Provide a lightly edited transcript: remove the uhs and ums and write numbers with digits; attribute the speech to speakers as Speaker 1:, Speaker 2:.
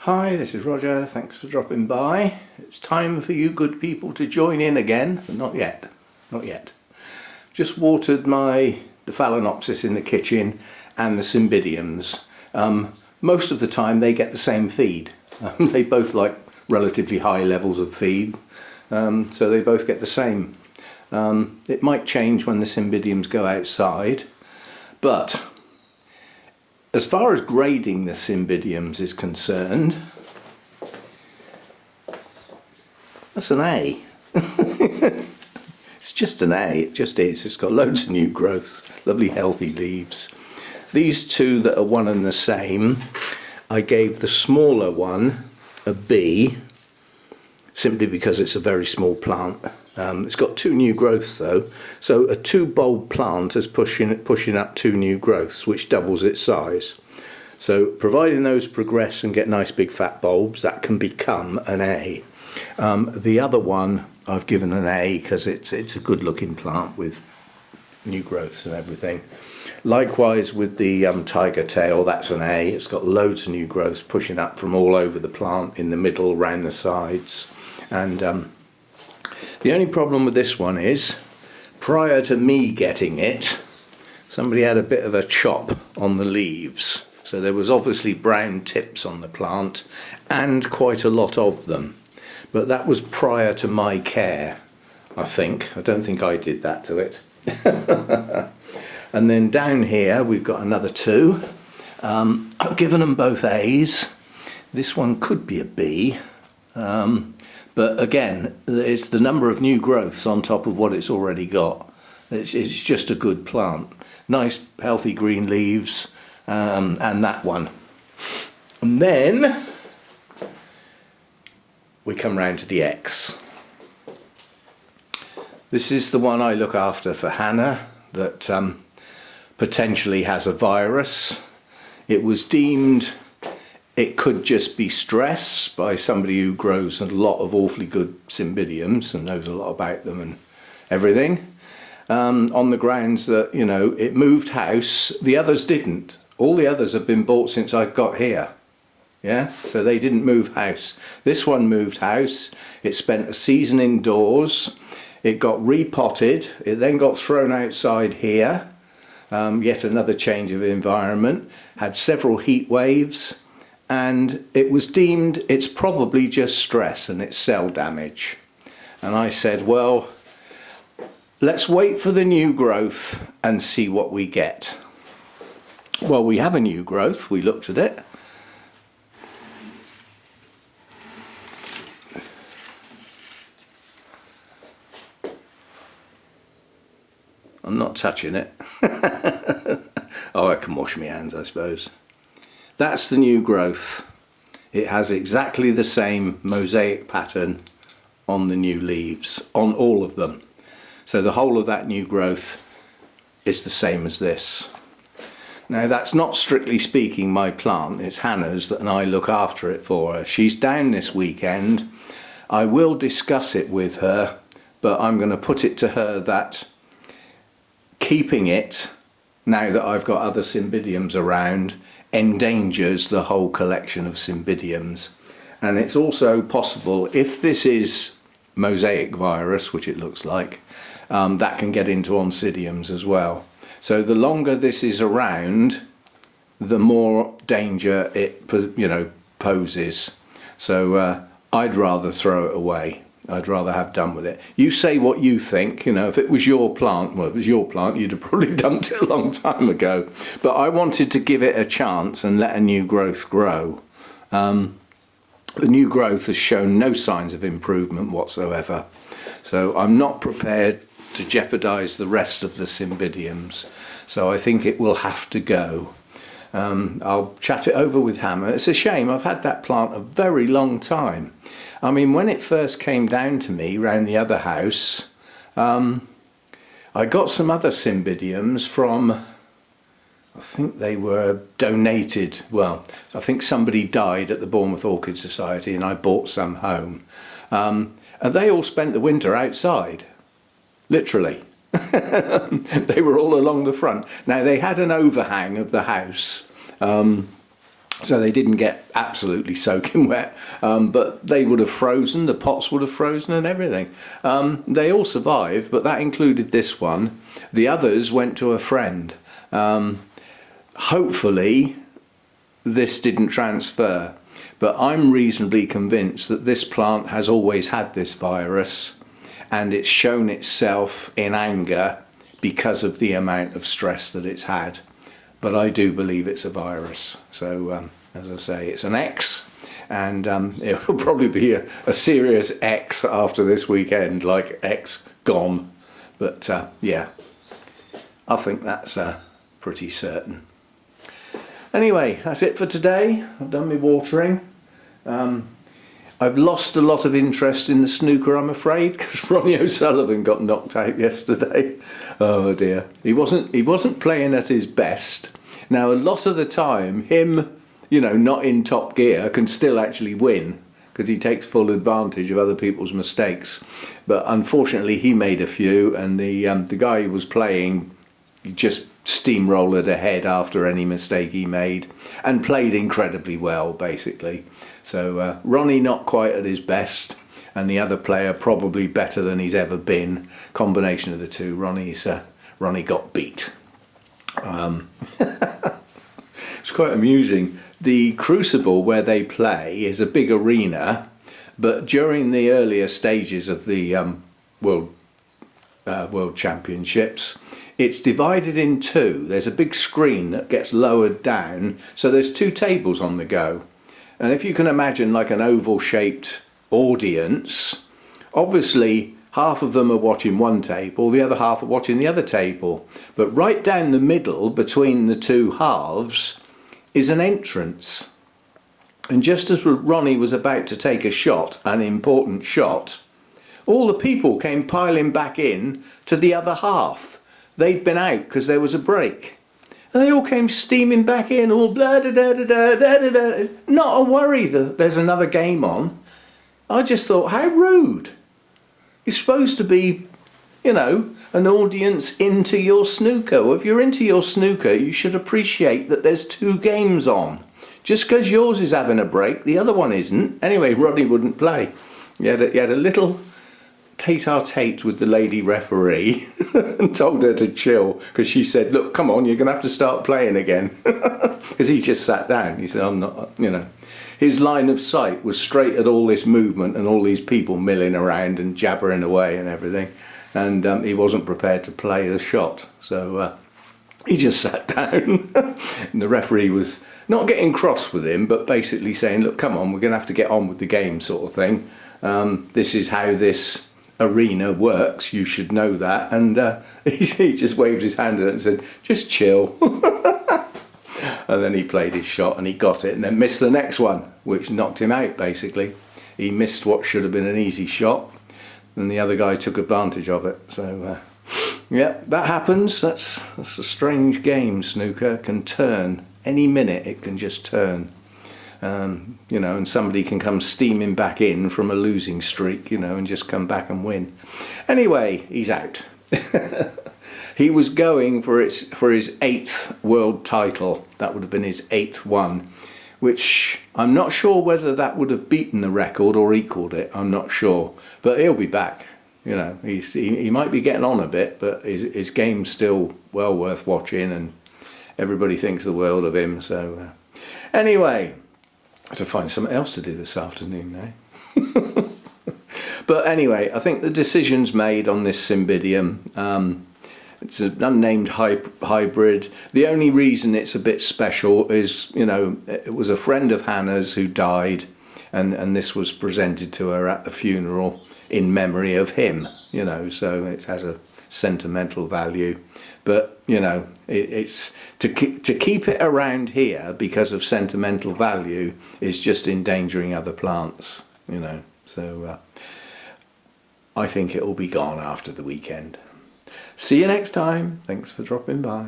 Speaker 1: Hi, this is Roger. Thanks for dropping by. It's time for you good people to join in again, but not yet. Not yet. Just watered the Phalaenopsis in the kitchen and the Cymbidiums. Most of the time they get the same feed. They both like relatively high levels of feed, so they both get the same. It might change when the Cymbidiums go outside, but as far as grading the Cymbidiums is concerned, that's an A. It's just an A, it just is. It's got loads of new growths, lovely healthy leaves. These two that are one and the same, I gave the smaller one a B, simply because it's a very small plant. It's got two new growths though, so a 2-bulb plant is pushing up 2 new growths, which doubles its size. So providing those progress and get nice big fat bulbs, that can become an A. The other one I've given an A because it's a good looking plant with new growths and everything. Likewise with the tiger tail, that's an A. It's got loads of new growths pushing up from all over the plant, in the middle, around the sides. And the only problem with this one is, prior to me getting it, somebody had a bit of a chop on the leaves. So there was obviously brown tips on the plant, and quite a lot of them. But that was prior to my care, I think. I don't think I did that to it. And then down here we've got another 2. I've given them both A's. This one could be a B. But again, it's the number of new growths on top of what it's already got. It's just a good plant. Nice healthy green leaves, and that one. And then we come round to the X. This is the one I look after for Hannah that potentially has a virus. It was deemed it could just be stress by somebody who grows a lot of awfully good Cymbidiums and knows a lot about them and everything, on the grounds that, you know, it moved house. The others didn't. All the others have been bought since I got here. Yeah, so they didn't move house. This one moved house. It spent a season indoors. It got repotted. It then got thrown outside here. Yet another change of environment. Had several heat waves. And it was deemed it's probably just stress and it's cell damage. And I said, well, let's wait for the new growth and see what we get. Well, we have a new growth. We looked at it. I'm not touching it. Oh, I can wash my hands, I suppose. That's the new growth. It has exactly the same mosaic pattern on the new leaves, on all of them. So the whole of that new growth is the same as this. Now that's not strictly speaking my plant, it's Hannah's, and I look after it for her. She's down this weekend. I will discuss it with her, but I'm going to put it to her that keeping it, now that I've got other Cymbidiums around, endangers the whole collection of Cymbidiums. And it's also possible, if this is mosaic virus, which it looks like, that can get into Oncidiums as well. So the longer this is around, the more danger it, you know, poses. So I'd rather throw it away. I'd rather have done with it. You say what you think. You know, if it was your plant, well, if it was your plant, you'd have probably dumped it a long time ago. But I wanted to give it a chance and let a new growth grow. The new growth has shown no signs of improvement whatsoever. So I'm not prepared to jeopardise the rest of the Cymbidiums. So I think it will have to go. I'll chat it over with Hannah. It's a shame, I've had that plant a very long time. I mean, when it first came down to me round the other house, I got some other Cymbidiums from, I think they were donated. Well, I think somebody died at the Bournemouth Orchid Society and I bought some home. And they all spent the winter outside, literally. They were all along the front. Now they had an overhang of the house, So they didn't get absolutely soaking wet, but they would have frozen, the pots would have frozen and everything. They all survived, but that included this one. The others went to a friend. Hopefully this didn't transfer, but I'm reasonably convinced that this plant has always had this virus, and it's shown itself in anger because of the amount of stress that it's had. But I do believe it's a virus. So as I say, it's an X, and it will probably be a serious X after this weekend, like X gone. But yeah, I think that's pretty certain. Anyway, that's it for today. I've done my watering. I've lost a lot of interest in the snooker, I'm afraid, because Ronnie O'Sullivan got knocked out yesterday. Oh dear. He wasn't playing at his best. Now, a lot of the time, him, you know, not in top gear, can still actually win, because he takes full advantage of other people's mistakes. But unfortunately, he made a few, and the guy who was playing just steamrolled ahead after any mistake he made, and played incredibly well, basically. So Ronnie not quite at his best, and the other player probably better than he's ever been. Combination of the two, Ronnie got beat. It's quite amusing. The Crucible where they play is a big arena, but during the earlier stages of the World Championships, it's divided in two. There's a big screen that gets lowered down, so there's two tables on the go. And if you can imagine like an oval shaped audience, obviously half of them are watching one table, the other half are watching the other table. But right down the middle between the two halves is an entrance. And just as Ronnie was about to take a shot, an important shot, all the people came piling back in to the other half. They'd been out because there was a break. And they all came steaming back in, all blah da da da da da da da. Not a worry that there's another game on. I just thought, how rude. You're supposed to be, you know, an audience into your snooker. Well, if you're into your snooker, you should appreciate that there's two games on. Just because yours is having a break, the other one isn't. Anyway, Rodney wouldn't play. He had a little tete-a-tete with the lady referee and told her to chill, because she said, look, come on, you're going to have to start playing again. Because he just sat down. He said, I'm not, you know. His line of sight was straight at all this movement and all these people milling around and jabbering away and everything. And he wasn't prepared to play the shot. So he just sat down. And the referee was not getting cross with him, but basically saying, look, come on, we're going to have to get on with the game, sort of thing. This is how this arena works, you should know that. And he just waved his hand at it and said, just chill. And then he played his shot and he got it, and then missed the next one, which knocked him out, basically. He missed what should have been an easy shot, and the other guy took advantage of it. So yeah, that happens. That's a strange game. Snooker can turn any minute. It can just turn. You know, and somebody can come steaming back in from a losing streak, you know, and just come back and win. Anyway, he's out. He was going for his 8th world title. That would have been his 8th one, which I'm not sure whether that would have beaten the record or equalled it. I'm not sure, but he'll be back. You know, he might be getting on a bit, but his game's still well worth watching, and everybody thinks the world of him. So anyway, I have to find something else to do this afternoon now. But anyway, I think the decision's made on this Cymbidium. It's an unnamed hybrid. The only reason it's a bit special is, you know, it was a friend of Hannah's who died, and this was presented to her at the funeral in memory of him, you know, so it has a sentimental value. But, you know, it's to keep it around here because of sentimental value is just endangering other plants, you know. So I think it will be gone after the weekend. See you next time. Thanks for dropping by.